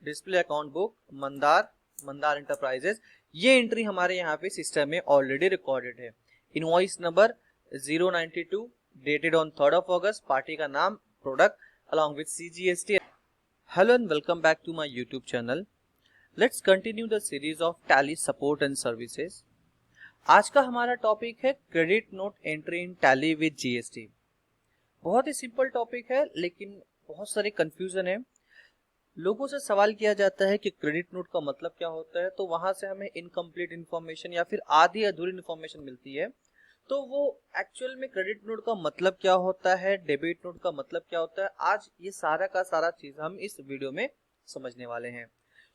Display account book, Mandar enterprises, ये entry हमारे यहाँ पे सिस्टम में ऑलरेडी रिकॉर्डेड है। Invoice number 092 dated on 3rd of August, party का नाम product along with CGST। Hello and welcome back to my YouTube channel. Let's continue the series of Tally support and services. आज का हमारा topic है credit note entry in Tally with GST। बहुत ही simple topic है लेकिन बहुत सारे confusion है। लोगों से सवाल किया जाता है कि क्रेडिट नोट का मतलब क्या होता है, तो वहां से हमें इनकम्प्लीट इन्फॉर्मेशन या फिर आधी अधूरी इन्फॉर्मेशन मिलती है। तो वो एक्चुअल में क्रेडिट नोट का मतलब क्या होता है, डेबिट नोट का मतलब क्या होता है, आज ये सारा का सारा चीज हम इस वीडियो में समझने वाले हैं।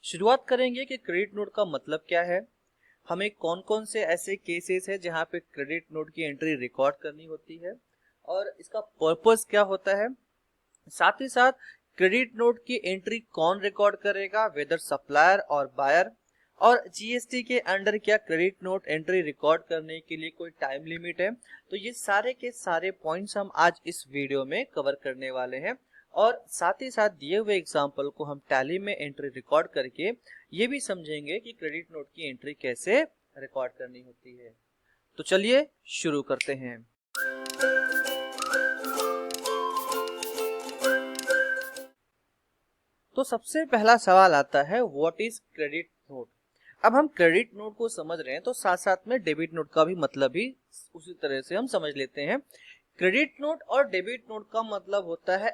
शुरुआत करेंगे कि क्रेडिट नोट का मतलब क्या है, हमें कौन कौन से ऐसे केसेस है जहाँ पे क्रेडिट नोट की एंट्री रिकॉर्ड करनी होती है और इसका पर्पस क्या होता है। साथ ही साथ क्रेडिट नोट की एंट्री कौन रिकॉर्ड करेगा, वेदर सप्लायर और बायर, और GST के अंडर क्या क्रेडिट नोट एंट्री रिकॉर्ड करने के लिए कोई टाइम लिमिट है। तो ये सारे के सारे पॉइंट्स हम आज इस वीडियो में कवर करने वाले हैं और साथ ही साथ दिए हुए एग्जांपल को हम टैली में एंट्री रिकॉर्ड करके ये भी समझेंगे कि क्रेडिट नोट की एंट्री कैसे रिकॉर्ड करनी होती है। तो चलिए शुरू करते हैं। तो सबसे पहला सवाल आता है, व्हाट इज क्रेडिट नोट। अब हम क्रेडिट नोट को समझ रहे हैं तो साथ साथ में डेबिट नोट का भी मतलब भी उसी तरह से हम समझ लेते हैं। क्रेडिट नोट और डेबिट नोट का मतलब होता है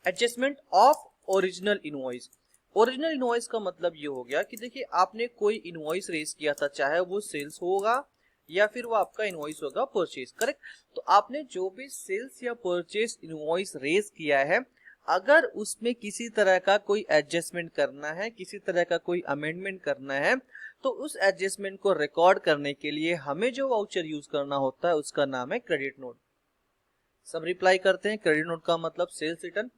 adjustment of original invoice. Original invoice का मतलब ये हो गया कि देखिए आपने कोई इनवॉइस रेज किया था, चाहे वो सेल्स होगा या फिर वो आपका इनवॉइस होगा परचेज, करेक्ट। तो आपने जो भी सेल्स या परचेज इनवॉइस रेज किया है, अगर उसमें किसी तरह का कोई एडजस्टमेंट करना है, किसी तरह का कोई अमेंडमेंट करना है, तो उस एडजस्टमेंट को रिकॉर्ड करने के लिए हमें जो वाउचर यूज करना होता है उसका नाम है क्रेडिट नोट। सब रिप्लाई करते हैं, क्रेडिट नोट का मतलब सेल्स रिटर्न।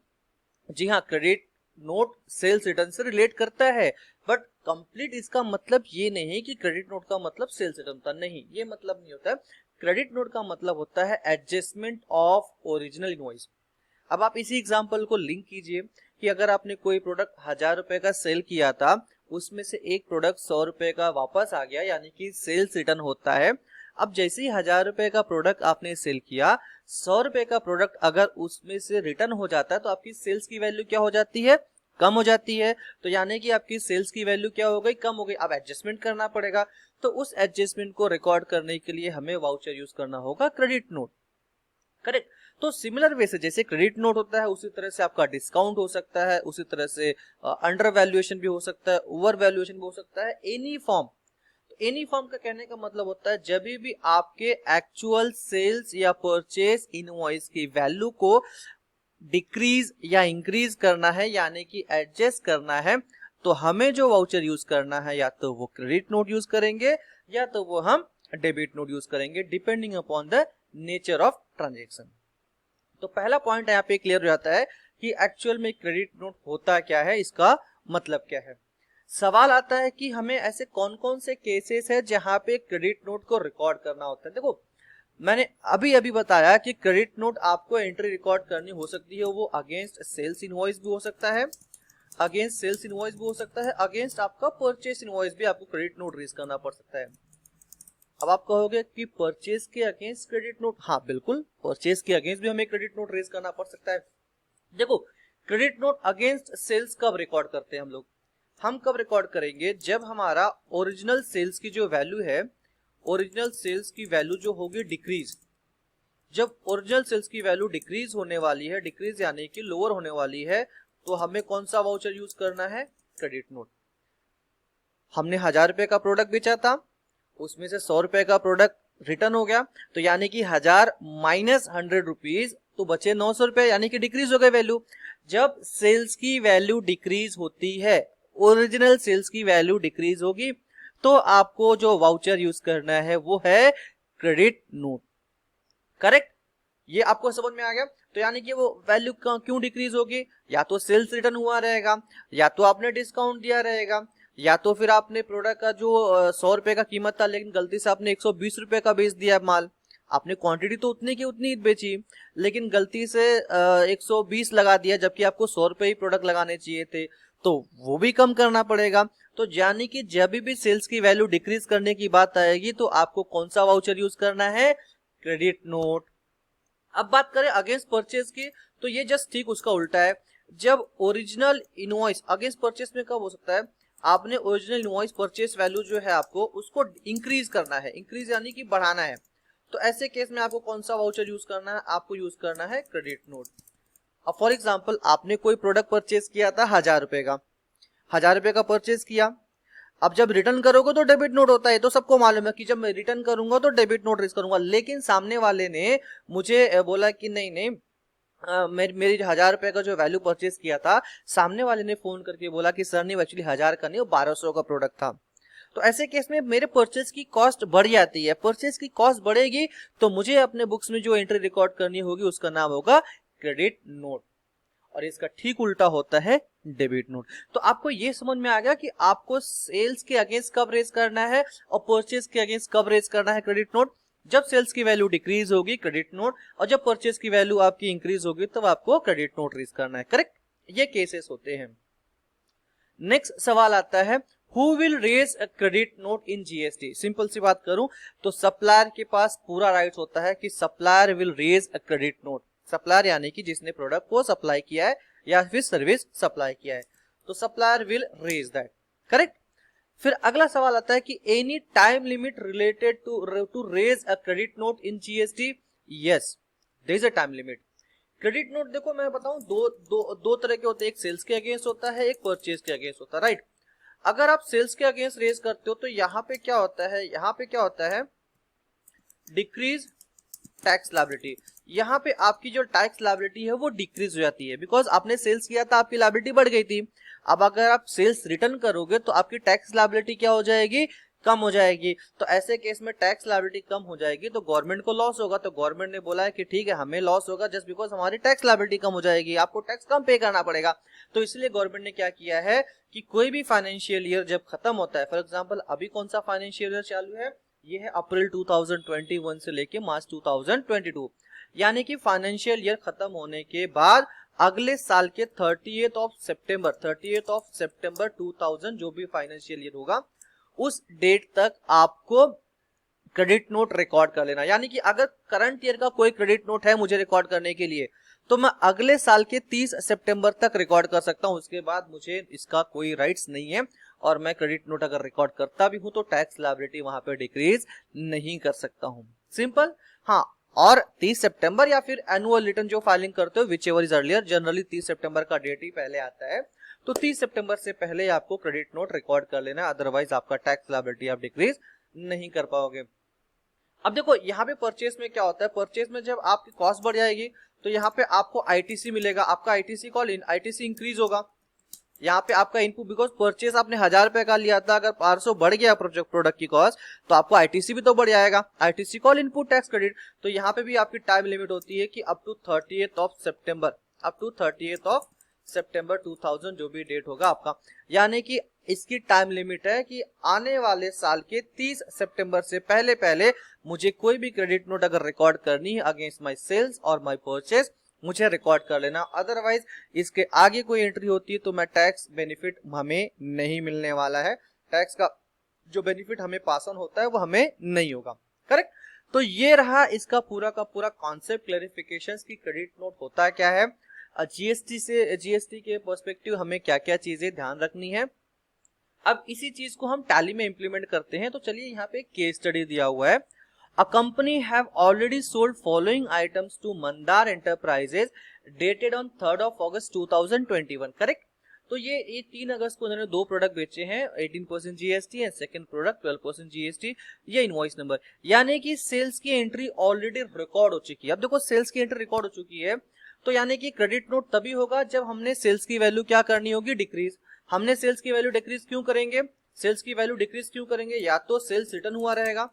जी हाँ, क्रेडिट नोट सेल्स रिटर्न से रिलेट करता है, बट कंप्लीट इसका मतलब ये नहीं कि क्रेडिट नोट का मतलब सेल्स रिटर्न था, नहीं, ये मतलब नहीं होता है। क्रेडिट नोट का मतलब होता है एडजस्टमेंट ऑफ ओरिजिनल इनवॉइस। अब आप इसी एग्जांपल को लिंक कीजिए कि अगर आपने कोई प्रोडक्ट 1000 रुपए का सेल किया था, उसमें से एक प्रोडक्ट 100 रुपए का वापस आ गया, यानी कि सेल्स रिटर्न होता है। अब जैसे ही 1000 रुपए का प्रोडक्ट आपने सेल किया, 100 रुपए का प्रोडक्ट अगर उसमें से रिटर्न हो जाता है तो आपकी सेल्स की वैल्यू क्या हो जाती है, कम हो जाती है। तो यानी कि आपकी सेल्स की वैल्यू क्या हो गई, कम हो गई। अब एडजस्टमेंट करना पड़ेगा, तो उस एडजस्टमेंट को रिकॉर्ड करने के लिए हमें वाउचर यूज करना होगा क्रेडिट नोट, करेक्ट। तो सिमिलर वे से जैसे क्रेडिट नोट होता है, उसी तरह से आपका डिस्काउंट हो सकता है, उसी तरह से अंडर वैल्यूएशन भी हो सकता है, ओवर वैल्यूएशन भी हो सकता है, एनी फॉर्म। एनी फॉर्म का कहने का मतलब होता है जब भी आपके एक्चुअल सेल्स या परचेज इनवॉइस की वैल्यू को डिक्रीज या इंक्रीज करना है, यानी कि एडजस्ट करना है, तो हमें जो वाउचर यूज करना है या तो वो क्रेडिट नोट यूज करेंगे या तो वो हम डेबिट नोट यूज करेंगे, depending upon the nature of transaction. तो पहला पॉइंट यहाँ पे क्लियर हो जाता है कि एक्चुअल में क्रेडिट नोट होता क्या है, इसका मतलब क्या है। सवाल आता है कि हमें ऐसे कौन कौन से केसेस है जहां पे क्रेडिट नोट को रिकॉर्ड करना होता है। देखो, मैंने अभी अभी बताया कि क्रेडिट नोट आपको एंट्री रिकॉर्ड करनी हो सकती है, वो अगेंस्ट सेल्स इनवॉइस भी हो सकता है, अगेंस्ट सेल्स इनवॉइस भी हो सकता है, अगेंस्ट आपका परचेस इनवॉइस भी आपको क्रेडिट नोट रेज करना पड़ सकता है। अब आप कहोगे कि परचेज के अगेंस्ट क्रेडिट नोट, हाँ बिल्कुल, परचेज के अगेंस्ट भी हमें क्रेडिट नोट रेज करना पड़ सकता है। देखो, क्रेडिट नोट अगेंस्ट सेल्स कब रिकॉर्ड करते हैं हम लोग, हम कब रिकॉर्ड करेंगे, जब हमारा ओरिजिनल सेल्स की जो वैल्यू है, ओरिजिनल सेल्स की वैल्यू जो होगी डिक्रीज, जब ओरिजिनल सेल्स की वैल्यू डिक्रीज होने वाली है, डिक्रीज यानी कि लोअर होने वाली है, तो हमें कौन सा वाउचर यूज करना है, क्रेडिट नोट। हमने 1000 रुपए का प्रोडक्ट बेचा था, उसमें से 100 रुपए का प्रोडक्ट रिटर्न हो गया, तो यानी कि 1000 माइनस 100 रुपीज, तो बचे 900 रुपए, यानी कि डिक्रीज हो गए वैल्यू। जब सेल्स की वैल्यू डिक्रीज होती है, ओरिजिनल सेल्स की वैल्यू डिक्रीज होगी, तो आपको जो वाउचर यूज करना है वो है क्रेडिट नोट, करेक्ट। ये आपको समझ में आ गया। तो यानी कि वो वैल्यू क्यों डिक्रीज होगी, या तो सेल्स रिटर्न हुआ रहेगा, या तो आपने डिस्काउंट दिया रहेगा, या तो फिर आपने प्रोडक्ट का जो 100 रुपए का कीमत था लेकिन गलती से आपने 120 रुपए का बेच दिया माल, आपने क्वांटिटी तो उतनी की उतनी बेची, लेकिन गलती से 120 लगा दिया, जबकि आपको 100 रुपए ही प्रोडक्ट लगाने चाहिए थे, तो वो भी कम करना पड़ेगा। तो यानी कि जब भी सेल्स की वैल्यू डिक्रीज करने की बात आएगी तो आपको कौन सा वाउचर यूज करना है, क्रेडिट नोट। अब बात करें अगेंस्ट परचेज की, तो ये जस्ट ठीक उसका उल्टा है। जब ओरिजिनल इनवॉइस अगेंस्ट परचेज में कब हो सकता है, आपने ओरिजिनल इनवॉइस परचेज वैल्यू जो है आपको उसको इंक्रीज करना है, इंक्रीज यानी कि बढ़ाना है, तो ऐसे केस में आपको कौन सा वाउचर यूज करना है, आपको यूज करना है क्रेडिट नोट। अब फॉर एग्जांपल आपने कोई प्रोडक्ट परचेज किया था 1000 रुपए का, 1000 रुपए का परचेज किया, अब जब रिटर्न करोगे तो डेबिट नोट होता है, तो सबको मालूम है कि जब मैं रिटर्न करूंगा तो डेबिट नोट रेज करूंगा। लेकिन सामने वाले ने मुझे बोला कि नहीं नहीं, मेरी 1000 रुपए का जो वैल्यू परचेज किया था, सामने वाले ने फोन करके बोला कि सर नहीं एक्चुअली 1000 का नहीं, वो 1200 का प्रोडक्ट था। तो ऐसे केस में मेरे परचेज की कॉस्ट बढ़ जाती है। परचेज की कॉस्ट बढ़ेगी तो मुझे अपने बुक्स में जो एंट्री रिकॉर्ड करनी होगी उसका नाम होगा क्रेडिट नोट, और इसका ठीक उल्टा होता है डेबिट नोट। तो आपको ये समझ में आ गया कि आपको सेल्स के अगेंस्ट कब रेज करना है और परचेज के अगेंस्ट कब रेज करना है क्रेडिट नोट। जब सेल्स की वैल्यू डिक्रीज होगी क्रेडिट नोट, और जब परचेज की वैल्यू आपकी इंक्रीज होगी तब आपको क्रेडिट नोट रेज करना है। करेक्ट, ये केसेस होते हैं। नेक्स्ट सवाल आता है, who will raise a credit note in GST. Simple सी बात करूं तो सप्लायर के पास पूरा राइट होता है कि supplier will raise a credit note. Supplier यानी कि जिसने प्रोडक्ट को सप्लाई किया है या फिर सर्विस सप्लाई किया है, तो supplier will raise that. Correct. फिर अगला सवाल आता है कि any time limit related to raise a credit note in GST. Yes, there is a time limit. Credit note देखो मैं बताऊं दो तरह के होते हैं, एक सेल्स के अगेंस्ट होता है, एक परचेज के अगेंस्ट होता है, राइट। अगर आप सेल्स के अगेंस्ट रेज करते हो तो यहाँ पे क्या होता है, यहाँ पे क्या होता है, डिक्रीज टैक्स लायबिलिटी। यहाँ पे आपकी जो टैक्स लायबिलिटी है वो डिक्रीज हो जाती है, बिकॉज आपने सेल्स किया था, आपकी लायबिलिटी बढ़ गई थी। अब अगर आप सेल्स रिटर्न करोगे तो आपकी टैक्स लायबिलिटी क्या हो जाएगी, कम हो जाएगी। तो ऐसे केस में टैक्स लायबिलिटी कम हो जाएगी तो गवर्नमेंट को लॉस होगा। तो गवर्नमेंट ने बोला है कि ठीक है हमें लॉस होगा जस्ट बिकॉज हमारी टैक्स लायबिलिटी कम हो जाएगी, आपको टैक्स कम पे करना पड़ेगा। तो इसलिए गवर्नमेंट ने क्या किया है कि कोई भी फाइनेंशियल ईयर जब खत्म होता है, फॉर एग्जाम्पल अभी कौन सा फाइनेंशियल ईयर चालू है, ये है अप्रैल 2021 से लेके मार्च 2022, यानी कि फाइनेंशियल ईयर खत्म होने के बाद अगले साल के 30th ऑफ सितंबर 2000 जो भी फाइनेंशियल ईयर होगा उस डेट तक आपको क्रेडिट नोट रिकॉर्ड कर लेना। यानी कि अगर करंट ईयर का कोई क्रेडिट नोट है मुझे रिकॉर्ड करने के लिए, तो मैं अगले साल के 30 सितंबर तक रिकॉर्ड कर सकता हूं, उसके बाद मुझे इसका कोई राइट्स नहीं है। और मैं क्रेडिट नोट अगर रिकॉर्ड करता भी हूं तो टैक्स लायबिलिटी वहां पे डिक्रीज नहीं कर सकता हूं। सिंपल। हाँ, और 30 सितंबर या फिर एनुअल रिटर्न जो फाइलिंग करते हो which ever is earlier, generally 30 सितंबर का डेट ही पहले आता है, तो 30 सितंबर से पहले आपको क्रेडिट नोट रिकॉर्ड कर लेना, अदरवाइज आपका टैक्स लायबिलिटी आप डिक्रीज नहीं कर पाओगे। अब देखो यहाँ पे परचेस में क्या होता है, परचेस में जब आपकी कॉस्ट बढ़ जाएगी तो यहाँ पे आपको आईटीसी मिलेगा, आपका आईटीसी कॉल आईटीसी इंक्रीज होगा। यहाँ पे आपका इनपुट, बिकॉज परचेस आपने 1000 रुपए का लिया था, अगर 500 बढ़ गया प्रोडक्ट की कॉस्ट तो आपको आईटीसी भी तो बढ़ जाएगा, ITC call input tax credit. तो यहाँ पे भी आपकी टाइम लिमिट होती है कि अप टू 30th ऑफ सितंबर 2000 जो भी डेट होगा आपका, यानी कि इसकी टाइम लिमिट है कि आने वाले साल के 30 सितंबर से पहले पहले मुझे कोई भी क्रेडिट नोट अगर रिकॉर्ड करनी है अगेंस्ट माय सेल्स और माय परचेस, मुझे रिकॉर्ड कर लेना, अदरवाइज इसके आगे कोई एंट्री होती है तो मैं टैक्स बेनिफिट हमें नहीं मिलने वाला है, टैक्स का जो बेनिफिट हमें पास ऑन होता है वो हमें नहीं होगा। करेक्ट। तो ये रहा इसका पूरा का पूरा कॉन्सेप्ट, क्लैरिफिकेशन की क्रेडिट नोट होता क्या है, जीएसटी के पर्सपेक्टिव हमें क्या क्या चीजें ध्यान रखनी है। अब इसी चीज को हम टैली में इंप्लीमेंट करते हैं। तो चलिए यहाँ पे केस स्टडी दिया हुआ है। A company have already sold following items to Mandar Enterprises dated on 3rd of August 2021, correct. तो ये 3 अगस्त को उन्होंने 2 प्रोडक्ट बेचे हैं, 18% GST and second product 12% GST, ये इनवॉइस नंबर, यानी कि सेल्स की एंट्री ऑलरेडी रिकॉर्ड हो चुकी है। अब देखो सेल्स की एंट्री रिकॉर्ड हो चुकी है तो यानी कि क्रेडिट नोट तभी होगा जब हमने सेल्स की वैल्यू क्या करनी होगी, डिक्रीज। हमने सेल्स की वैल्यू डिक्रीज क्यों करेंगे, सेल्स की वैल्यू डिक्रीज क्यों करेंगे, या तो सेल्स रिटर्न हुआ रहेगा,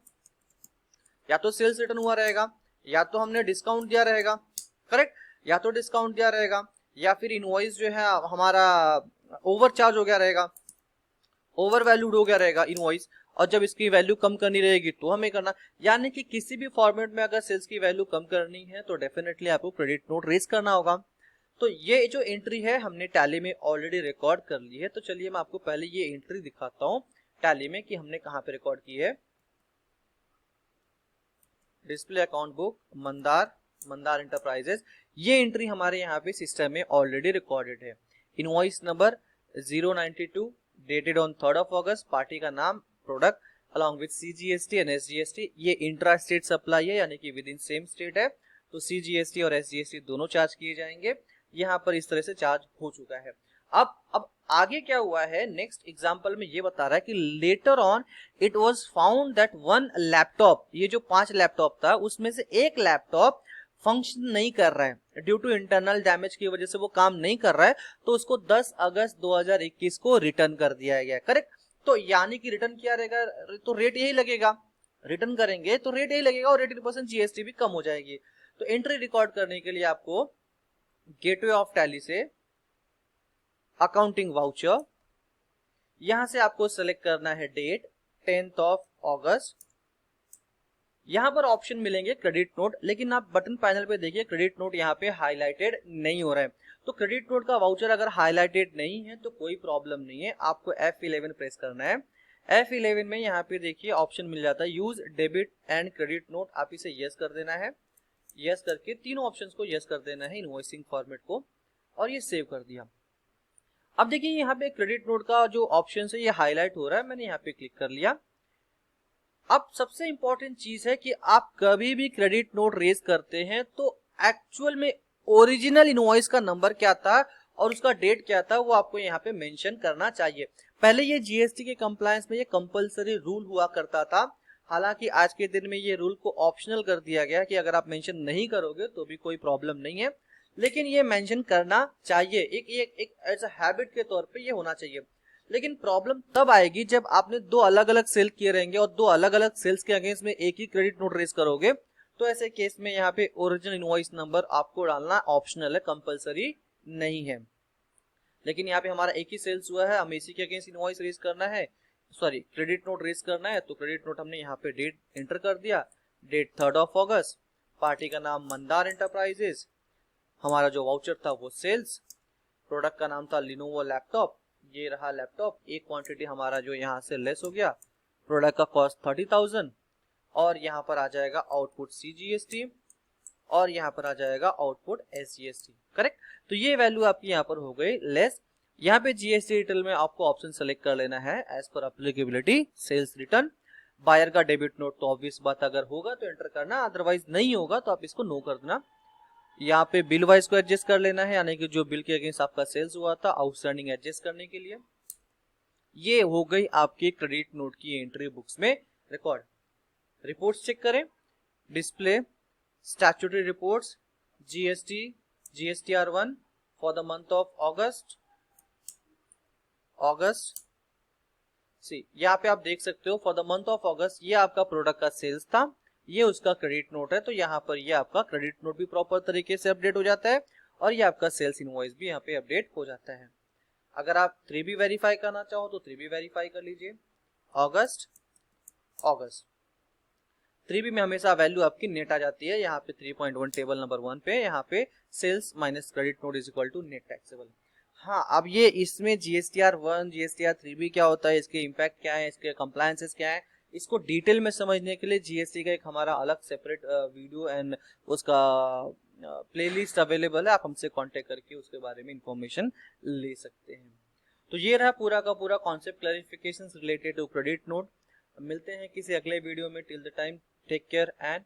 या तो हमने डिस्काउंट दिया रहेगा, करेक्ट, या तो डिस्काउंट दिया रहेगा, या फिर इनवॉइस जो है हमारा ओवर चार्ज हो गया रहेगा, ओवर वैल्यूड हो गया रहेगा इनवॉइस, और जब इसकी वैल्यू कम करनी रहेगी तो हमें करना, यानी कि किसी भी फॉर्मेट में अगर सेल्स की वैल्यू कम करनी है तो डेफिनेटली आपको क्रेडिट नोट रेज करना होगा। तो ये जो एंट्री है हमने टैली में ऑलरेडी रिकॉर्ड कर ली है। तो चलिए मैं आपको पहले ये एंट्री दिखाता हूँ टैली में कि हमने कहाँ पे रिकॉर्ड की है। Display account book Mandar enterprises, ये एंट्री हमारे यहाँ पे सिस्टम में ऑलरेडी रिकॉर्डेड है। Invoice number 092 dated on 3rd of August, party का नाम product along with CGST and SGST। ये इंट्रा स्टेट सप्लाई है यानी कि विद इन सेम स्टेट है, तो CGST और SGST दोनों चार्ज किए जाएंगे। यहाँ पर इस तरह से चार्ज हो चुका है। अब आगे क्या हुआ है, नेक्स्ट एग्जांपल में ये बता रहा है कि later on it was found that one laptop, ये जो 5 लैपटॉप था उसमें से एक लैपटॉप फंक्शन नहीं कर रहा है, ड्यू टू इंटरनल डैमेज की वजह से वो काम नहीं कर रहा है, तो उसको 10 अगस्त 2021 को रिटर्न कर दिया गया। करेक्ट, तो यानी कि रिटर्न किया रहेगा तो रेट यही लगेगा, रिटर्न करेंगे तो रेट यही लगेगा और 18% GST भी कम हो जाएगी। तो एंट्री रिकॉर्ड करने के लिए आपको गेटवे ऑफ टैली से अकाउंटिंग वाउचर, यहां से आपको सेलेक्ट करना है डेट 10th of August। यहां पर ऑप्शन मिलेंगे क्रेडिट नोट, लेकिन आप बटन पैनल पे देखिए क्रेडिट नोट यहाँ पे हाईलाइटेड नहीं हो रहा है। तो क्रेडिट नोट का वाउचर अगर हाईलाइटेड नहीं है तो कोई प्रॉब्लम नहीं है, आपको F11 प्रेस करना है। F11 में यहाँ पे देखिए ऑप्शन मिल जाता है use debit and credit note, आप इसे यस कर देना है। यस करके तीनों ऑप्शंस को यस कर देना है इनवॉइसिंग फॉर्मेट को, और ये सेव कर दिया। अब देखिए यहाँ पे क्रेडिट नोट का जो ऑप्शन है ये हाईलाइट हो रहा है, मैंने यहाँ पे क्लिक कर लिया। अब सबसे इंपॉर्टेंट चीज है कि आप कभी भी क्रेडिट नोट रेज करते हैं तो एक्चुअल में ओरिजिनल इनवॉइस का नंबर क्या था और उसका डेट क्या था वो आपको यहाँ पे मेंशन करना चाहिए। पहले ये GST के कंप्लायंस में ये कंपलसरी रूल हुआ करता था, हालांकि आज के दिन में ये रूल को ऑप्शनल कर दिया गया कि अगर आप मेंशन नहीं करोगे तो भी कोई प्रॉब्लम नहीं है, लेकिन ये मेंशन करना चाहिए, एक एज अ हैबिट के तौर पे ये होना चाहिए। लेकिन प्रॉब्लम तब आएगी जब आपने दो अलग अलग सेल किए रहेंगे और दो अलग अलग सेल्स के अगेंस्ट में एक ही क्रेडिट नोट रेज करोगे, तो ऐसे केस में यहाँ पे ओरिजिनल इनवॉइस नंबर आपको डालना ऑप्शनल है, कंपलसरी नहीं है। लेकिन यहाँ पे हमारा एक ही सेल्स हुआ है, हमें इसी के अगेंस्ट इनवॉइस रेज करना है, सॉरी क्रेडिट नोट रेज करना है, तो क्रेडिट नोट हमने यहाँ पे डेट एंटर कर दिया, date 3rd of August, party का नाम मंदार एंटरप्राइजेस, हमारा जो वाउचर था वो सेल्स, प्रोडक्ट का नाम था लिनोवो लैपटॉप, ये रहा लैपटॉप, एक क्वांटिटी हमारा जो यहाँ से लेस हो गया, प्रोडक्ट का कॉस्ट 30,000, और यहाँ पर आ जाएगा आउटपुट CGST और यहाँ पर आ जाएगा आउटपुट SGST। करेक्ट, तो ये वैल्यू आपकी यहाँ पर हो गई लेस। यहाँ पे GST डिटेल में आपको ऑप्शन सेलेक्ट कर लेना है एज पर एप्लीकेबिलिटी सेल्स रिटर्न। बायर का डेबिट नोट तो ऑब्वियस बात अगर होगा तो एंटर करना, अदरवाइज नहीं होगा तो आप इसको नो कर देना। यहाँ पे बिल वाइज को एडजस्ट कर लेना है, यानी कि जो बिल के अगेंस्ट आपका सेल्स हुआ था आउटस्टैंडिंग एडजस्ट करने के लिए। ये हो गई आपकी क्रेडिट नोट की एंट्री बुक्स में रिकॉर्ड। रिपोर्ट्स चेक करें, display statutory reports GSTR1 for the month of August. See यहाँ पे आप देख सकते हो for the month of August ये आपका प्रोडक्ट का सेल्स था, ये उसका क्रेडिट नोट है, तो यहाँ पर ये आपका क्रेडिट नोट भी प्रॉपर तरीके से अपडेट हो जाता है और ये आपका सेल्स इनवॉइस भी यहाँ पे अपडेट हो जाता है। अगर आप 3B वेरीफाई करना चाहो तो 3B वेरीफाई कर लीजिए। अगस्त 3B में हमेशा वैल्यू आपकी नेट आ जाती है, यहाँ पे 3.1 टेबल नंबर 1 पे यहाँ पे sales minus credit note is equal to net taxable. हाँ, अब ये इसमें GSTR1 GSTR3B क्या होता है, इसके इम्पैक्ट क्या है, इसके कंप्लायंसेस क्या है, इसको डिटेल में समझने के लिए GST का एक हमारा अलग सेपरेट वीडियो एंड उसका प्लेलिस्ट अवेलेबल है, आप हमसे कांटेक्ट करके उसके बारे में इंफॉर्मेशन ले सकते हैं। तो ये रहा पूरा का पूरा concept clarifications related to credit note. मिलते हैं किसी अगले वीडियो में, till the time take care and